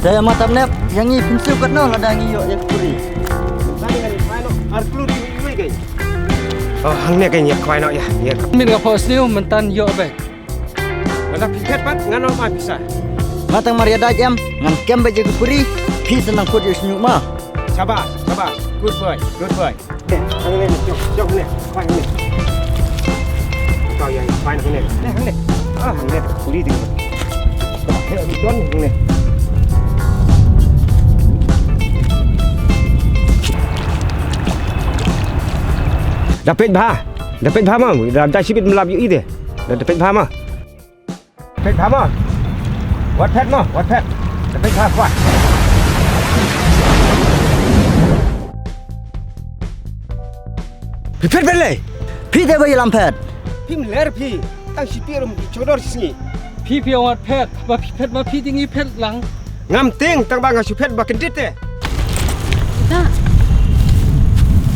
Saya mata nep yang ni pinsu kat no ladang iyo yang kuri. Tadi kan main no arklur ini guys. Oh, hang ni kan ya kwai no ya. Ya. Min ka pos ni mentan yo be. Mana piket pat ngano ma bisa. Matang Maria dajam ngan kem beje kuri, pi senang kut yo senyuk ma. Sabar, sabar. Good boy, good boy. Hang ni jom ni, kwai ni. Kau yang kwai ni. Hang ni. Ah, hang ni kuri tu. Hei, tuan hang ni. Dapat bah mah. Dalam tak sibit melap you dia. Dapat bah mah. Dapat bah mah. Wat pet mah, wat pet. Dapat bah kuat. Pipet belai. Pi de bayi lampet. Pim ler pi. Tang sipir chodor sini. พี่เพียววัดแพทย์ว่าพี่เพชรมาพี่ที่นี่เพชรหลัง Ngam ting tang bang asupet bakin dit eh. Tak.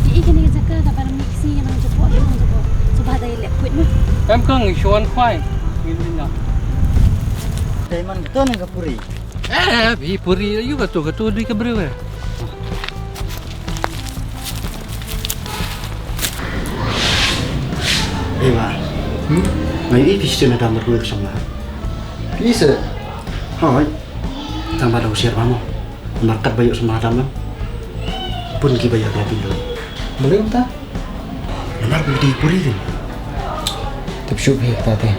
Di ikan ni jaga tak pada mixi yang nak jepot yang jepot. Sebab ada liquid mah. แอมเครื่องชวนควายกินนี่นะ Saya man betul ni kuri. พี่ปุรีอยู่กับตัวดีกับเรือ Eh ma. Mai ini piste na damar kuih sama. Piste. Hai. Tambah dah usia kamu. Market bayar sama dalam. Pun kita bayar lebih dulu. Boleh tak? Nampak beli puri tu. Tapi syuk he tadi.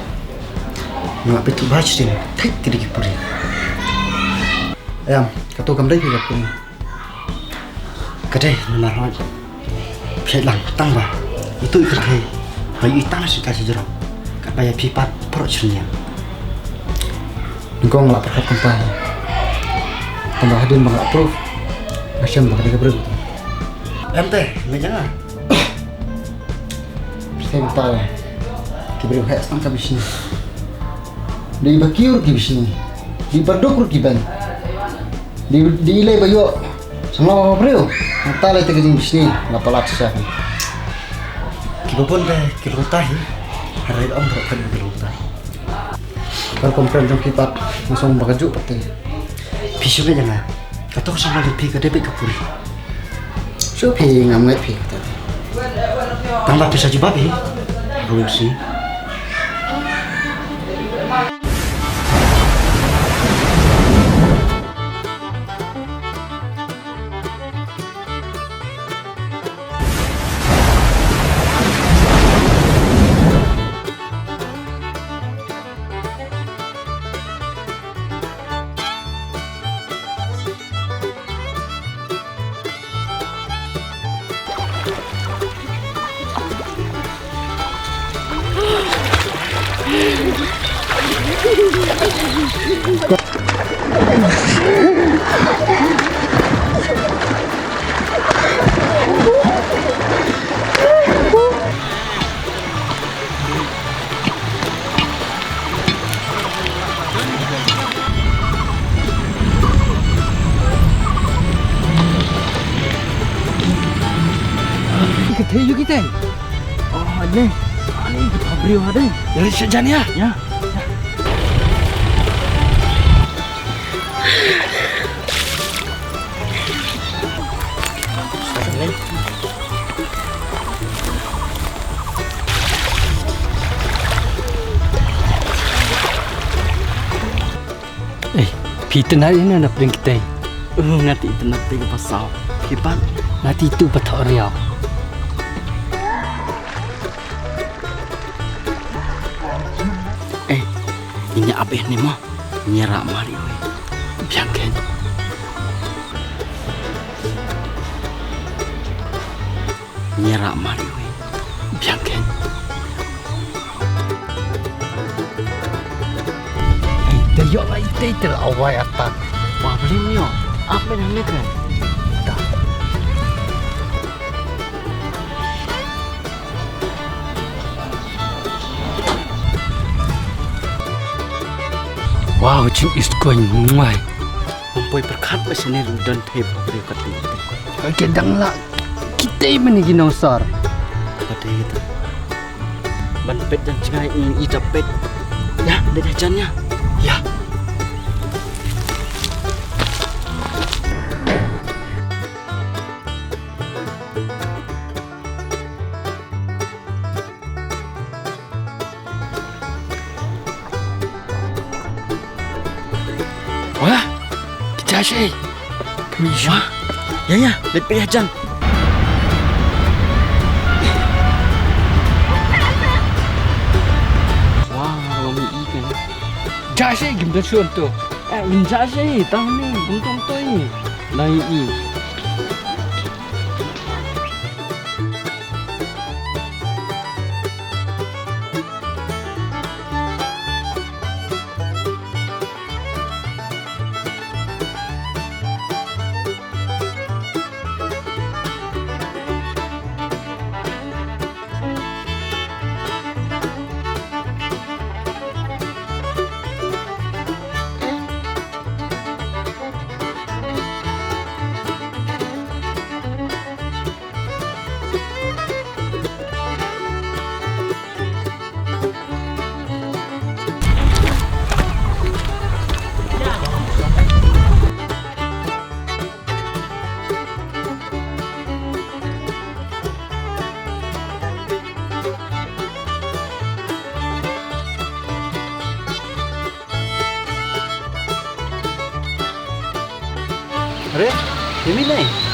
Nak betul baca sini. Thik tidak puri. Ayam, kau kam lagi ke pun. Kadai nama hal. Pihak lang tambah. Itu ikhlas he. Bayi tanah sih kasih jeruk. Kat bayar pipat perut cernya. Engkau ngelak perkat kompany. Tambah hadin bang approve. Macam bang dia keberut. Ente, macam mana? Saya tahu. Keberut hak setang kabis ni. Di bakiur kabis ni. Di berdokur kiban. Di ilai bayu. Semua apa beriu? Nanti lagi terkejut bis ni. Ngapa lat sah? Kibapun deh kilotah. Hari om berkat kilotah. Kalau komplain jom kipat langsung bakajuk pati. Pisau ni jangan. Kata kau sama lebih ke debit ke puri. So pi ngamet pi kata. Tambah pisau juga pi. Rusi. Kita yuk kita. Oh ada. Ini kita beriu ada. Dari sejak ni ya. Ya. Peter nak ini nak bring kita. Nanti internet pergi pasal. Kipan. Nanti itu betul riau. Ini abeh ni mah nyerak mari oi. Biarkan. Nyerak mari oi. Biarkan. Dia lah itu terawai atas. Wah beli ni yo. Apa yang ni kan? Wow, cing is going muai. Mampu berkat macam ni lyndon tape beri kat ni. Kedang lah kita ini ginosar. Pada itu. Ban pet dan cengai ini pet. Ya, dah jajannya. Ya. Jashi. Wah. Ya, lebih aja. Wah, kami ikan. Jashi gimana contoh? Jashi, tahu ni, buntung tu ni. Naik ni. Aरे, ini nih.